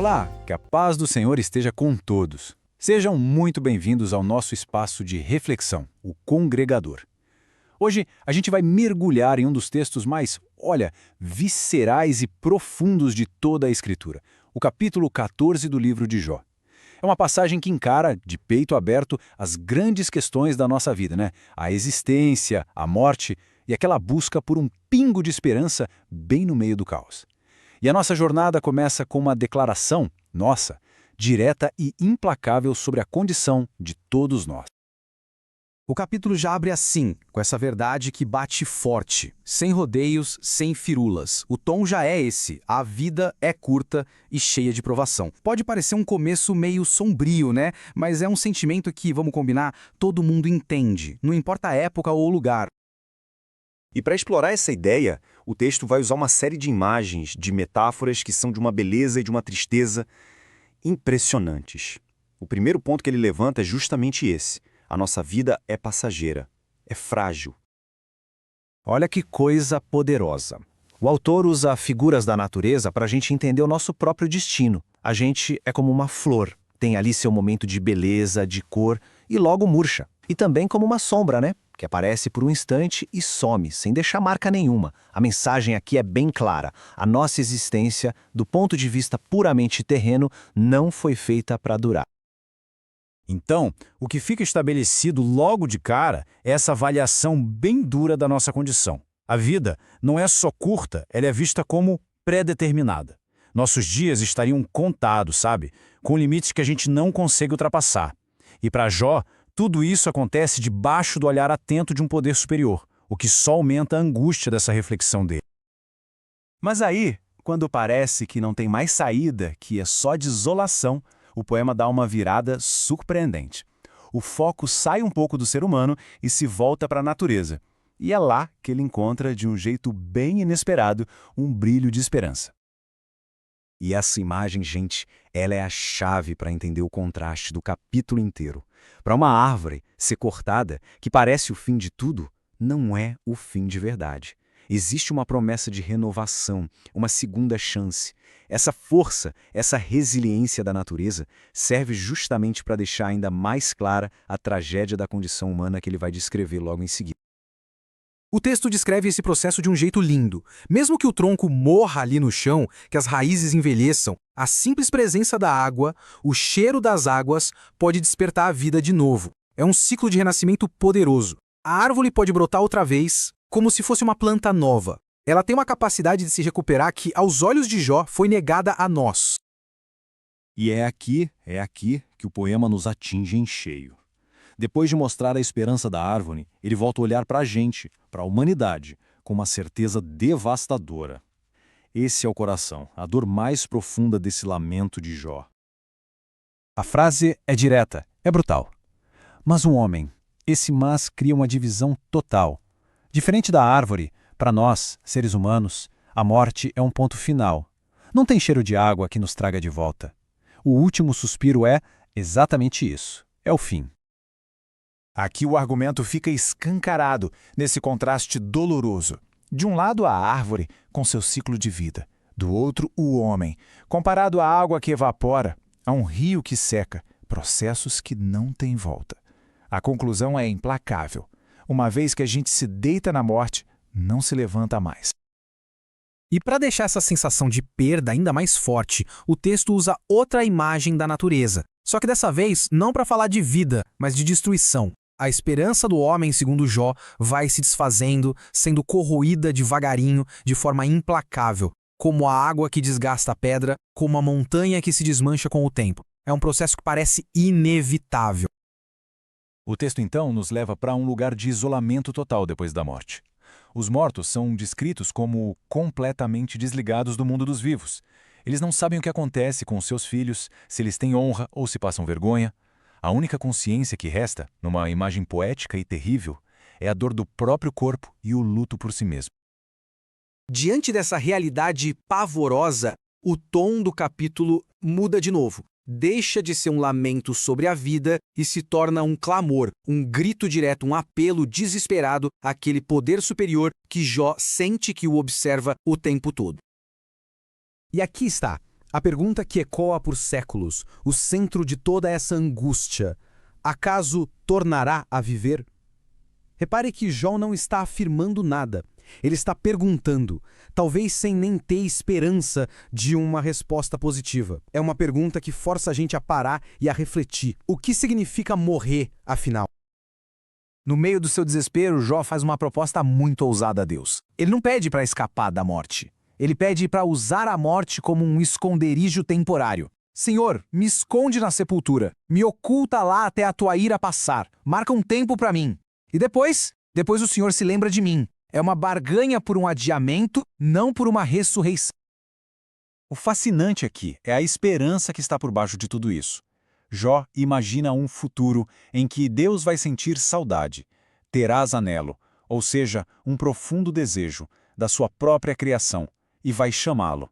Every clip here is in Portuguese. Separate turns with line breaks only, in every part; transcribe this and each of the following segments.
Olá, que a paz do Senhor esteja com todos. Sejam muito bem-vindos ao nosso espaço de reflexão, o Congregador. Hoje a gente vai mergulhar em um dos textos mais, viscerais e profundos de toda a Escritura, o capítulo 14 do livro de Jó. É uma passagem que encara, de peito aberto, as grandes questões da nossa vida, né? A existência, a morte e aquela busca por um pingo de esperança bem no meio do caos. E a nossa jornada começa com uma declaração, nossa, direta e implacável sobre a condição de todos nós.
O capítulo já abre assim, com essa verdade que bate forte, sem rodeios, sem firulas. O tom já é esse, a vida é curta e cheia de provação. Pode parecer um começo meio sombrio, né? Mas é um sentimento que, vamos combinar, todo mundo entende, não importa a época ou o lugar.
E para explorar essa ideia, o texto vai usar uma série de imagens, de metáforas que são de uma beleza e de uma tristeza impressionantes. O primeiro ponto que ele levanta é justamente esse. A nossa vida é passageira, é frágil.
Olha que coisa poderosa. O autor usa figuras da natureza para a gente entender o nosso próprio destino. A gente é como uma flor, tem ali seu momento de beleza, de cor e logo murcha. E também como uma sombra, né? Que aparece por um instante e some, sem deixar marca nenhuma. A mensagem aqui é bem clara. A nossa existência, do ponto de vista puramente terreno, não foi feita para durar.
Então, o que fica estabelecido logo de cara é essa avaliação bem dura da nossa condição. A vida não é só curta, ela é vista como pré-determinada. Nossos dias estariam contados, sabe? Com limites que a gente não consegue ultrapassar. E para Jó, tudo isso acontece debaixo do olhar atento de um poder superior, o que só aumenta a angústia dessa reflexão dele. Mas aí, quando parece que não tem mais saída, que é só desolação, o poema dá uma virada surpreendente. O foco sai um pouco do ser humano e se volta para a natureza. E é lá que ele encontra, de um jeito bem inesperado, um brilho de esperança. E essa imagem, gente, ela é a chave para entender o contraste do capítulo inteiro. Para uma árvore ser cortada, que parece o fim de tudo, não é o fim de verdade. Existe uma promessa de renovação, uma segunda chance. Essa força, essa resiliência da natureza serve justamente para deixar ainda mais clara a tragédia da condição humana que ele vai descrever logo em seguida.
O texto descreve esse processo de um jeito lindo. Mesmo que o tronco morra ali no chão, que as raízes envelheçam, a simples presença da água, o cheiro das águas, pode despertar a vida de novo. É um ciclo de renascimento poderoso. A árvore pode brotar outra vez, como se fosse uma planta nova. Ela tem uma capacidade de se recuperar que, aos olhos de Jó, foi negada a nós.
E é aqui que o poema nos atinge em cheio. Depois de mostrar a esperança da árvore, ele volta a olhar para a gente, para a humanidade, com uma certeza devastadora. Esse é o coração, a dor mais profunda desse lamento de Jó. A frase é direta, é brutal. Mas um homem, esse mas cria uma divisão total. Diferente da árvore, para nós, seres humanos, a morte é um ponto final. Não tem cheiro de água que nos traga de volta. O último suspiro é exatamente isso, é o fim. Aqui o argumento fica escancarado nesse contraste doloroso. De um lado, a árvore, com seu ciclo de vida. Do outro, o homem, comparado à água que evapora, a um rio que seca, processos que não têm volta. A conclusão é implacável. Uma vez que a gente se deita na morte, não se levanta mais.
E para deixar essa sensação de perda ainda mais forte, o texto usa outra imagem da natureza. Só que dessa vez, não para falar de vida, mas de destruição. A esperança do homem, segundo Jó, vai se desfazendo, sendo corroída devagarinho, de forma implacável, como a água que desgasta a pedra, como a montanha que se desmancha com o tempo. É um processo que parece inevitável.
O texto, então, nos leva para um lugar de isolamento total depois da morte. Os mortos são descritos como completamente desligados do mundo dos vivos. Eles não sabem o que acontece com seus filhos, se eles têm honra ou se passam vergonha. A única consciência que resta, numa imagem poética e terrível, é a dor do próprio corpo e o luto por si mesmo.
Diante dessa realidade pavorosa, o tom do capítulo muda de novo. Deixa de ser um lamento sobre a vida e se torna um clamor, um grito direto, um apelo desesperado àquele poder superior que Jó sente que o observa o tempo todo. E aqui está.
A pergunta que ecoa por séculos, o centro de toda essa angústia: acaso tornará a viver? Repare que Jó não está afirmando nada. Ele está perguntando, talvez sem nem ter esperança de uma resposta positiva. É uma pergunta que força a gente a parar e a refletir. O que significa morrer, afinal?
No meio do seu desespero, Jó faz uma proposta muito ousada a Deus. Ele não pede para escapar da morte. Ele pede para usar a morte como um esconderijo temporário. Senhor, me esconde na sepultura. Me oculta lá até a tua ira passar. Marca um tempo para mim. E depois o Senhor se lembra de mim. É uma barganha por um adiamento, não por uma ressurreição.
O fascinante aqui é a esperança que está por baixo de tudo isso. Jó imagina um futuro em que Deus vai sentir saudade, terás anelo, ou seja, um profundo desejo, da sua própria criação, e vai chamá-lo.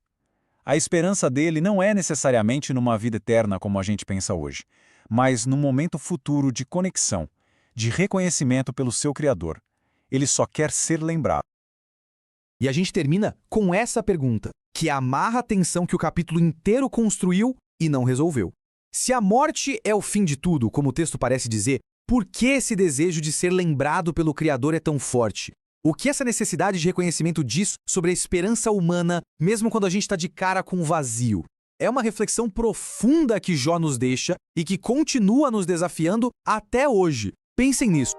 A esperança dele não é necessariamente numa vida eterna como a gente pensa hoje, mas num momento futuro de conexão, de reconhecimento pelo seu Criador. Ele só quer ser lembrado.
E a gente termina com essa pergunta, que amarra a tensão que o capítulo inteiro construiu e não resolveu. Se a morte é o fim de tudo, como o texto parece dizer, por que esse desejo de ser lembrado pelo Criador é tão forte? O que essa necessidade de reconhecimento diz sobre a esperança humana, mesmo quando a gente está de cara com o vazio? É uma reflexão profunda que Jó nos deixa e que continua nos desafiando até hoje. Pensem nisso.